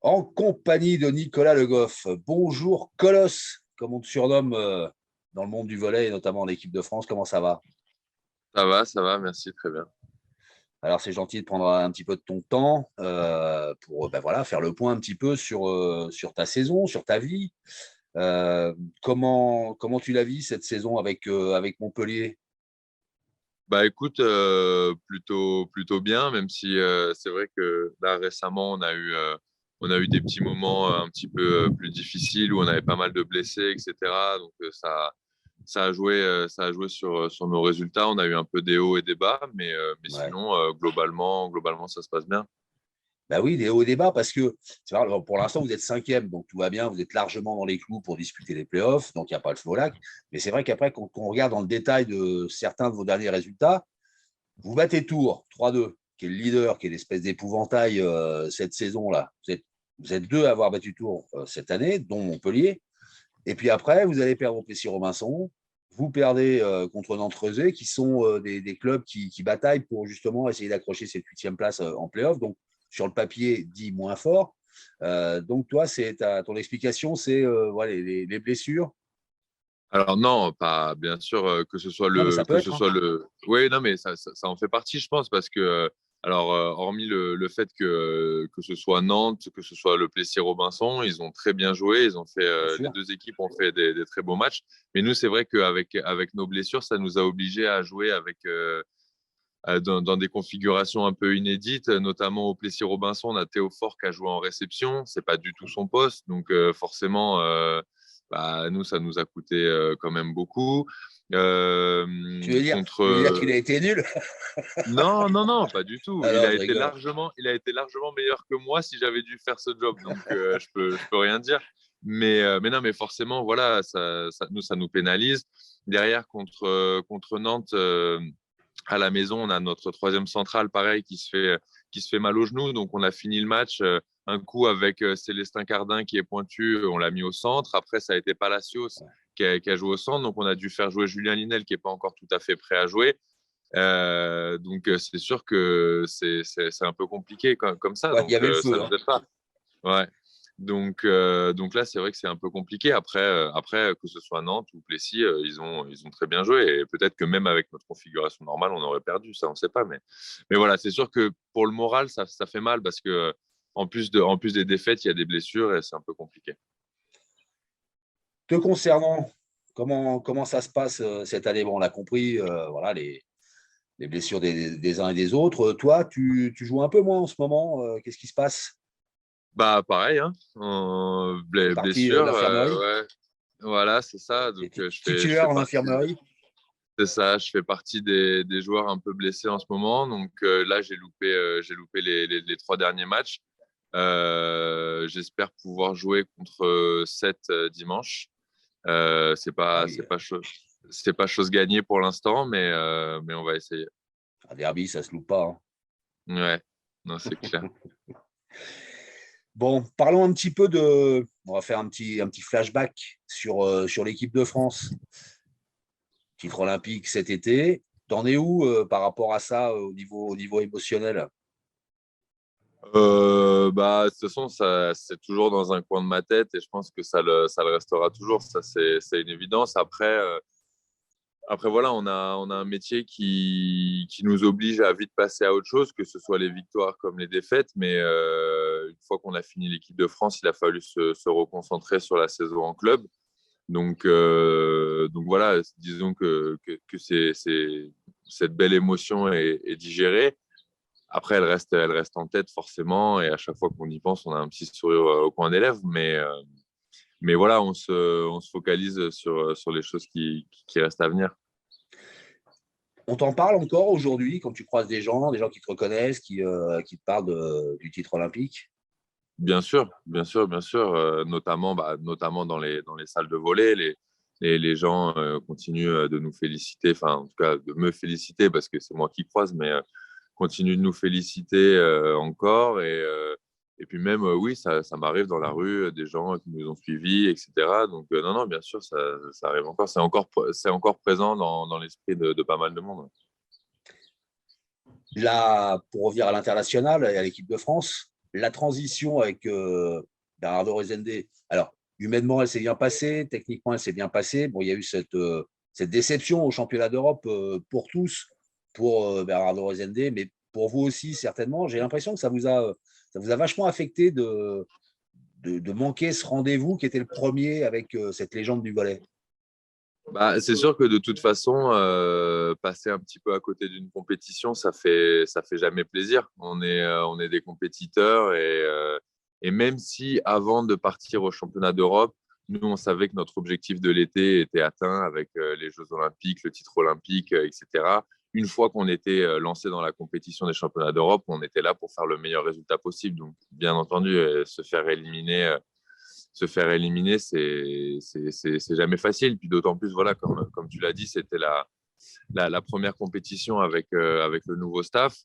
en compagnie de Nicolas Le Goff. Bonjour Colosse, comme on te surnomme dans le monde du volley et notamment en équipe de France. Comment ça va? Ça va, merci, très bien. Alors c'est gentil de prendre un petit peu de ton temps pour voilà, faire le point un petit peu sur ta saison, sur ta vie. Euh, comment tu la vis cette saison avec Montpellier? Bah écoute, plutôt bien, même si c'est vrai que là récemment on a eu des petits moments un petit peu plus difficiles où on avait pas mal de blessés, etc. Donc ça a joué sur nos résultats. On a eu un peu des hauts et des bas, mais Ouais. sinon globalement ça se passe bien. Bah oui, des hauts et des bas, parce que c'est vrai, pour l'instant, vous êtes cinquième, donc tout va bien, vous êtes largement dans les clous pour disputer les playoffs, donc il n'y a pas le feu au lac. Mais c'est vrai qu'après, quand on regarde dans le détail de certains de vos derniers résultats, vous battez Tours 3-2, qui est le leader, qui est l'espèce d'épouvantail cette saison-là. Vous êtes deux à avoir battu Tours cette année, dont Montpellier. Et puis après, vous allez perdre au Plessis-Robinson. Vous perdez contre Nantes-Creuset, qui sont des clubs qui bataillent pour justement essayer d'accrocher cette huitième place en playoff. Donc, sur le papier, dit moins fort. Donc, toi, ton explication, c'est voilà, les blessures. Alors non, pas bien sûr Non, mais ça peut que ce être. Hein. soit le. Oui, non, mais ça en fait partie, je pense, parce que hormis le fait que ce soit Nantes, que ce soit le Plessis-Robinson, ils ont très bien joué, ils ont fait Bien les sûr. deux équipes ont fait des très beaux matchs. Mais nous, c'est vrai qu'avec nos blessures, ça nous a obligés à jouer avec dans des configurations un peu inédites, notamment au Plessis-Robinson, on a Théo Fort qui a joué en réception, c'est pas du tout son poste, donc forcément, bah, nous, ça nous a coûté quand même beaucoup. Tu veux dire qu'il a été nul? Non, non, non, pas du tout. Alors, je rigole. Il a été largement meilleur que moi si j'avais dû faire ce job, donc je peux rien dire. Mais non, mais forcément, voilà, ça nous pénalise. Derrière, contre Nantes, à la maison, on a notre troisième central, pareil, qui se fait mal au genou. Donc, on a fini le match un coup avec Célestin Cardin qui est pointu. On l'a mis au centre. Après, ça a été Palacios qui a joué au centre. Donc, on a dû faire jouer Julien Linel qui n'est pas encore tout à fait prêt à jouer. Donc, c'est sûr que c'est un peu compliqué comme ça. Ouais, il y Donc, avait le ça feu. ne Hein. nous aide pas. Ouais. Donc là, c'est vrai que c'est un peu compliqué. Après, que ce soit Nantes ou Plessis, ils ont très bien joué. Et peut-être que même avec notre configuration normale, on aurait perdu. Ça, on ne sait pas. Mais voilà, c'est sûr que pour le moral, ça fait mal parce que en plus des défaites, il y a des blessures et c'est un peu compliqué. Te concernant, comment ça se passe cette année? Bon, on a compris voilà, les blessures des uns et des autres. Toi, tu joues un peu moins en ce moment. Qu'est-ce qui se passe? Bah, pareil, hein. Tu es parti de Blessure, l'infirmerie? ouais. Voilà, c'est ça. Tu Donc, es je fais titulaire en partie. infirmerie? C'est ça, je fais partie des joueurs un peu blessés en ce moment. Donc là, j'ai loupé les trois derniers matchs. J'espère pouvoir jouer contre 7 dimanche. Ah oui, C'est pas chose gagnée pour l'instant, mais on va essayer. un derby, ça se loupe pas. Hein. Ouais, non, c'est clair. Bon, parlons un petit peu de. On va faire un petit flashback sur l'équipe de France. Titre olympique cet été. T'en es où par rapport à ça au niveau émotionnel? Bah, de toute façon, c'est toujours dans un coin de ma tête et je pense que ça le restera toujours. Ça, c'est une évidence. Après, voilà, on a un métier qui nous oblige à vite passer à autre chose, que ce soit les victoires comme les défaites. Mais une fois qu'on a fini l'équipe de France, il a fallu se reconcentrer sur la saison en club. Donc voilà, disons que cette belle émotion est digérée. Après, elle reste en tête forcément. Et à chaque fois qu'on y pense, on a un petit sourire au coin des lèvres. Mais voilà, on se focalise sur les choses qui restent à venir. On t'en parle encore aujourd'hui quand tu croises des gens qui te reconnaissent, qui te parlent du titre olympique? Bien sûr, bien sûr, bien sûr. Notamment dans les salles de volley, les gens continuent de nous féliciter, enfin, en tout cas, de me féliciter parce que c'est moi qui croise, mais continuent de nous féliciter encore. Et puis même, oui, ça m'arrive dans la rue, des gens qui nous ont suivis, etc. Donc, non, non, bien sûr, ça arrive encore. C'est encore présent dans l'esprit de pas mal de monde. Là, pour revenir à l'international et à l'équipe de France, la transition avec Bernardo Rezende, alors, humainement, elle s'est bien passée, techniquement, elle s'est bien passée. Bon, il y a eu cette déception au championnat d'Europe pour tous, pour Bernardo Rezende, mais pour vous aussi, certainement. J'ai l'impression que ça vous a vachement affecté de manquer ce rendez-vous qui était le premier avec cette légende du volley. Bah, c'est sûr que de toute façon, passer un petit peu à côté d'une compétition, ça fait jamais plaisir. On est des compétiteurs et même si avant de partir au championnat d'Europe, nous, on savait que notre objectif de l'été était atteint avec les Jeux Olympiques, le titre olympique, etc. Une fois qu'on était lancé dans la compétition des championnats d'Europe, on était là pour faire le meilleur résultat possible. Donc, bien entendu, se faire éliminer, c'est jamais facile. Puis d'autant plus, voilà, comme tu l'as dit, c'était la première compétition avec le nouveau staff.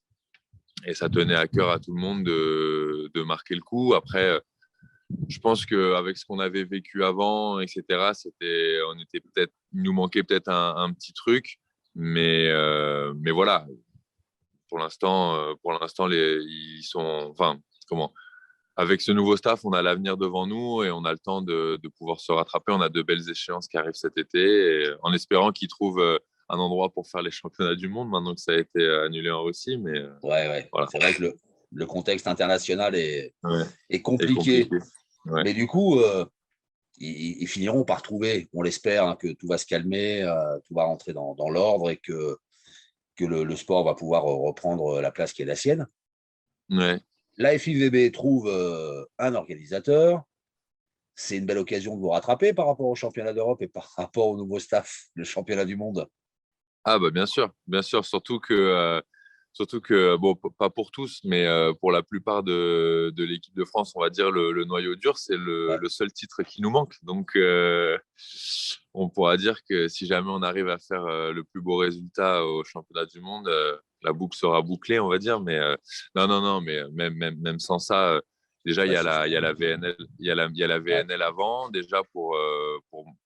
Et ça tenait à cœur à tout le monde de marquer le coup. Après, je pense qu'avec ce qu'on avait vécu avant, etc., il nous manquait peut-être un petit truc. Mais voilà, pour l'instant, ils sont. Enfin, comment? Avec ce nouveau staff, on a l'avenir devant nous et on a le temps de pouvoir se rattraper. On a de belles échéances qui arrivent cet été, et en espérant qu'ils trouvent un endroit pour faire les championnats du monde maintenant que ça a été annulé en Russie. Mais Ouais. voilà. C'est vrai que le contexte international est compliqué. compliqué. Ouais. Mais du coup, ils finiront par trouver, on l'espère, hein, que tout va se calmer, tout va rentrer dans l'ordre et que le sport va pouvoir reprendre la place qui est la sienne. Ouais. La FIVB trouve un organisateur. C'est une belle occasion de vous rattraper par rapport au championnat d'Europe et par rapport au nouveau staff, le championnat du monde. Ah bah bien sûr, surtout que bon, pas pour tous, mais pour la plupart de l'équipe de France, on va dire le noyau dur, c'est Ouais. le seul titre qui nous manque. Donc on pourra dire que si jamais on arrive à faire le plus beau résultat au championnat du monde, la boucle sera bouclée, on va dire. Mais non, mais même sans ça, déjà il y a la VNL, il y a la VNL avant, déjà pour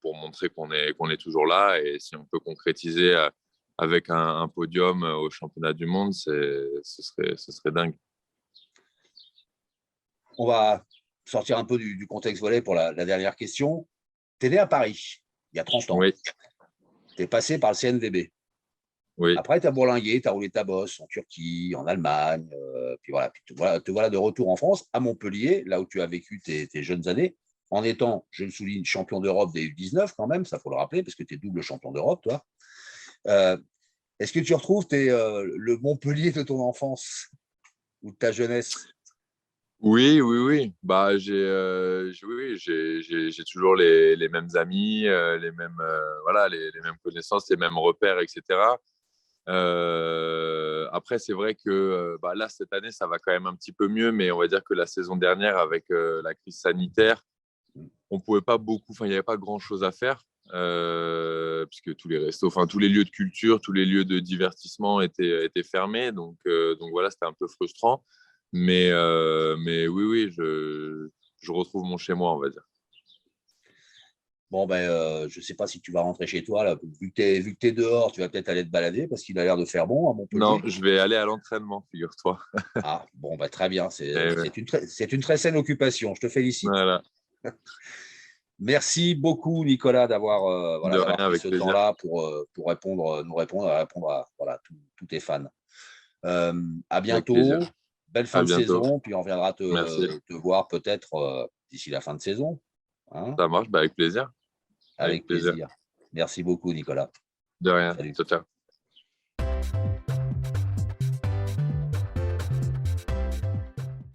montrer qu'on est toujours là, et si on peut concrétiser avec un podium au championnat du monde, ce serait dingue. On va sortir un peu du contexte volley pour la dernière question. Tu es né à Paris il y a 30 ans. Oui. Tu es passé par le CNVB. Oui. Après, tu as bourlingué, tu as roulé ta bosse en Turquie, en Allemagne. Puis te voilà de retour en France, à Montpellier, là où tu as vécu tes jeunes années, en étant, je le souligne, champion d'Europe des U19 quand même, ça faut le rappeler, parce que tu es double champion d'Europe, toi. Est-ce que tu retrouves le Montpellier de ton enfance ou de ta jeunesse? Oui. Bah, j'ai toujours les mêmes amis, les mêmes, voilà, les mêmes connaissances, les mêmes repères, etc. Après, c'est vrai que bah, là, cette année, ça va quand même un petit peu mieux, mais on va dire que la saison dernière, avec la crise sanitaire, on pouvait pas beaucoup, enfin, il n'y avait pas grand-chose à faire, puisque tous les restos, enfin, tous les lieux de culture, tous les lieux de divertissement étaient fermés. Donc voilà, c'était un peu frustrant. Mais oui, je retrouve mon chez-moi, on va dire. Bon, je ne sais pas si tu vas rentrer chez toi, là, vu que tu es dehors, tu vas peut-être aller te balader parce qu'il a l'air de faire bon à Non, Montpellier. je vais aller à l'entraînement, figure-toi. Ah, bon, très bien. Eh ouais. C'est une très saine occupation. Je te félicite. Voilà, Merci beaucoup, Nicolas, de rien, d'avoir pris avec ce plaisir. temps-là pour nous répondre à voilà, tous tes fans. À Avec plaisir. bientôt. Belle fin À de bientôt. saison. Puis on reviendra Merci. te voir peut-être d'ici la fin de saison. Hein, Ça marche, bah avec plaisir. Avec avec plaisir. plaisir. Merci beaucoup, Nicolas. De rien. Salut. Ciao, ciao.